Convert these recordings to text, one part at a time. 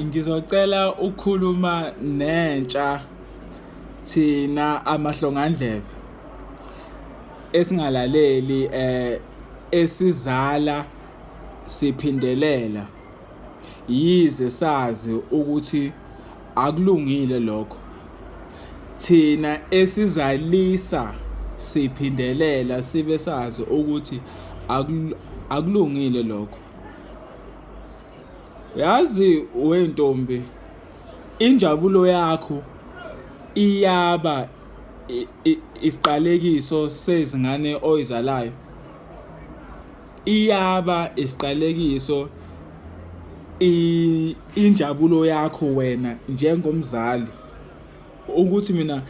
Ngizocela ukukhuluma nentsha thina amahlongandlebe esingalaleli esizala siphindelela yize sazi ukuthi akulungile lokho. Thina esizalisa siphindelela sibe sazi ukuthi akulungile lokho. Yazi wentombi, injabulo yakho iyaba isiqalekiso sezingane oyizalayo. Iyaba isiqalekiso injabulo yakho wena njengomzali ukuthi mina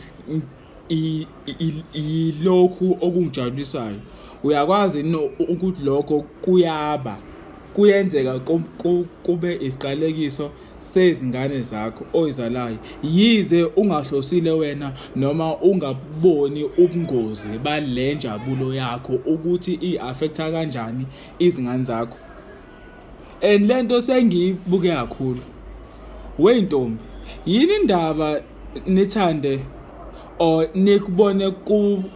ilokhu okungijabulisayo. Uyakwazi ukuthi lokho kuyenzeka kube isiqalekiso sezingane zakho oyizalayo, yize ungahlosile wena noma ungaboni ubungozi bale njabulo yakho ukuthi i-affecta kanjani izingane zakho. And lento sengiyibuke kakhulu. Wentombi, yini indaba nithande or nikubone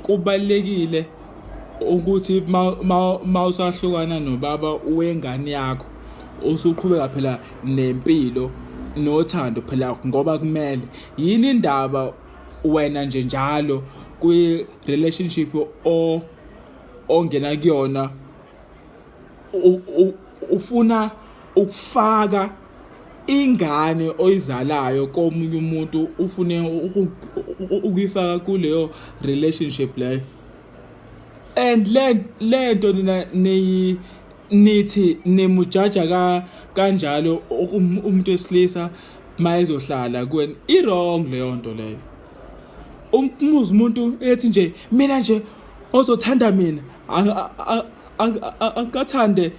kubalekile ukuthi mawusahlukana nobaba wengane yakho usuqhubeka phela nempilo nothando phela ngoba kumele. Yini indaba wena nje njalo kwi relationship ongena kuyona ufuna ukufaka ingane oyizalayo komunye umuntu, ufune ukuyifaka kuleyo relationship leyo? And lento nina nithi nimujaja kanjalo umuntu wesilisa mayezohlala kuwena, i-wrong leyo nto leyo. Umuzi umuntu ethi nje mina nje ozothanda mina angathande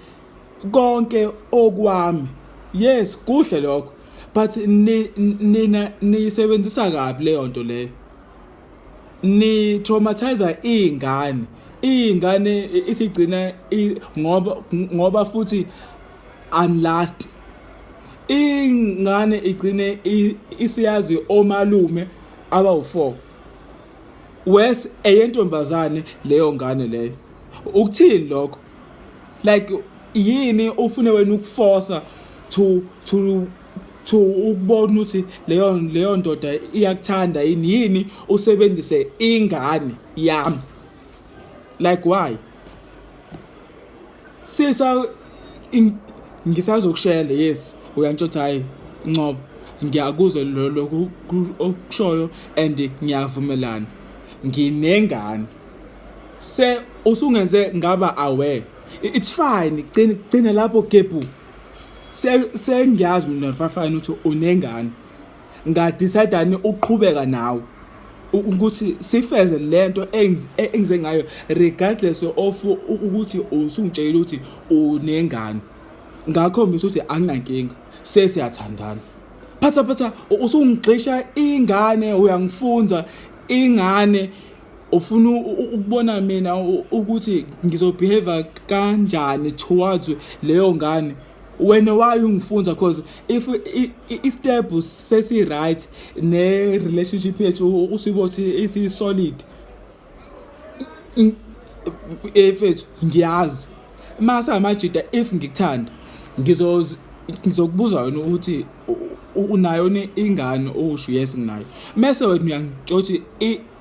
konke okwami. Yes, kuhle lokho, but nina nisebenzisa kabi leyo nto leyo. Ni traumatize ingane isigcina ngoba futhi unlast. Ingane igcine isiyazi omalume abawu4 wes eyentombazane leyo ngane leyo. Ukuthini lokho? Like yini ufune wena ukuforce to ukubona ukuthi leyo ndoda iyakuthanda yini usebenzise ingane yami? Like why? Sisa ngisazokushela, yes uyantshotha, hayi Ncobo, ngiyakuzwa lokho okushoyo and ngiyavumelana, nginengane. Se usungenze ngaba aware, it's fine, gcina lapho gebhu. Sengiyazi mina mfafana ukuthi unengane, ngadecide uqhubeka nawe ukuthi sifeze lento engize ngayo regardless of ukuthi usungitshela ukuthi unengane. Ngakhombisa ukuthi anginankinga, sesiyathandana. Phatha usungixisha ingane, uyangifunza ingane, ufuna ukubona mina ukuthi ngizobehave kanjani towards leyo ngane. Wena why ungifunza? Because if i-step sesi right ne relationship yethu usibothi isi solid, efethu ngiyazi mase amajida, if ngikuthanda ngizokubuza wena ukuthi unayo ingane, usho yes nginayo. Mase wena uyangitshothi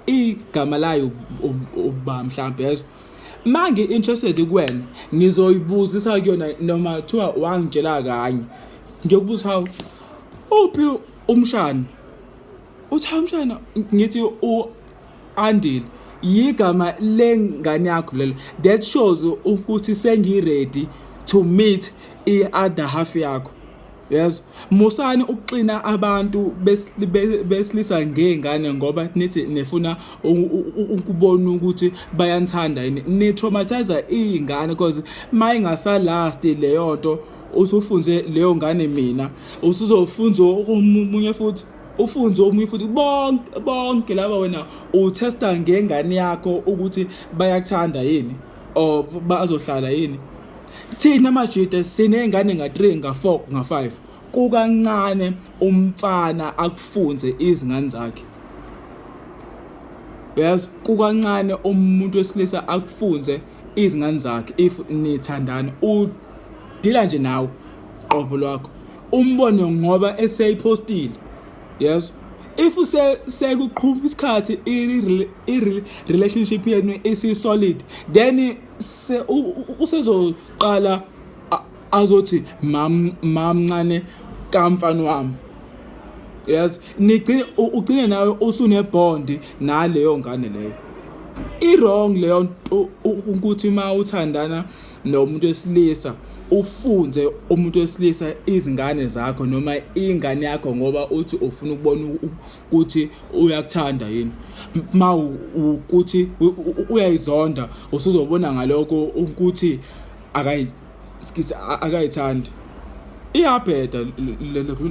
igama layo uba mhlawumbe yezo. Mangi interested kuwena, ngizoyibuzisa kuyona noma kuthiwa wangitshela kanye. Ngiyokubuza hawu uphi umshana? Uthi umshana? Ngithi Andile. Yigama lengane yakho lelo. That shows ukuthi sengiready to meet i-other half yakho. Yes, musani ukuxina abantu besilisa ngengane ngoba nithi nefuna ukubona ukuthi bayanthanda yini. Ni traumatize ingane because mayingasa last leyo nto usufunze leyo ngane mina, usuzofunza omunye futhi, ufunze omunye futhi, bonke laba wena utesta ngengane yakho ukuthi bayakuthanda yini or bazohlala yini. Thina majita sinengane nga3 nga4 nga5. kukancane umfana akufunze izingane zakhe. Yes, kukancane umuntu wesilisa akufunze izingane zakhe if nithandana udila nje nawe qobo lwakho umbone ngoba eseyipostile. Yes, if sekuqhubeka isikhathi relationship yenu isi solid, then usezoqala azothi mamncane kamfana wami. Yes, ugcine nawe usune bond naleyo ngane leyo. I-wrong leyo nto ukuthi uma uthandana nomuntu wesilisa ufunze umuntu wesilisa izingane zakho noma ingane yakho ngoba uthi ufuna ukubona ukuthi uyakuthanda yini. Ma ukuthi uyayizonda usuzobona ngaloko ukuthi akayithandi. Iyabheda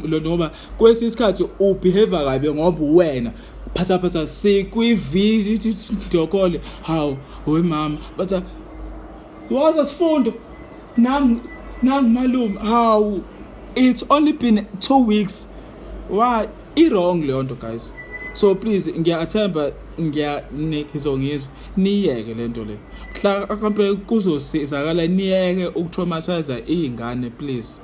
lo ngoba kwesisikhathi ubehave kabi ngoba wena phatha sikwi-video call, hawu we mama but waza sifundo nami malume, hawu it's only been 2 weeks. Why? I-wrong leyo nto guys. So please ngiyathemba ngizongizwa niyeke lento le. Mhla akampe kuzosizakala niyeke ukutraumatize izingane please.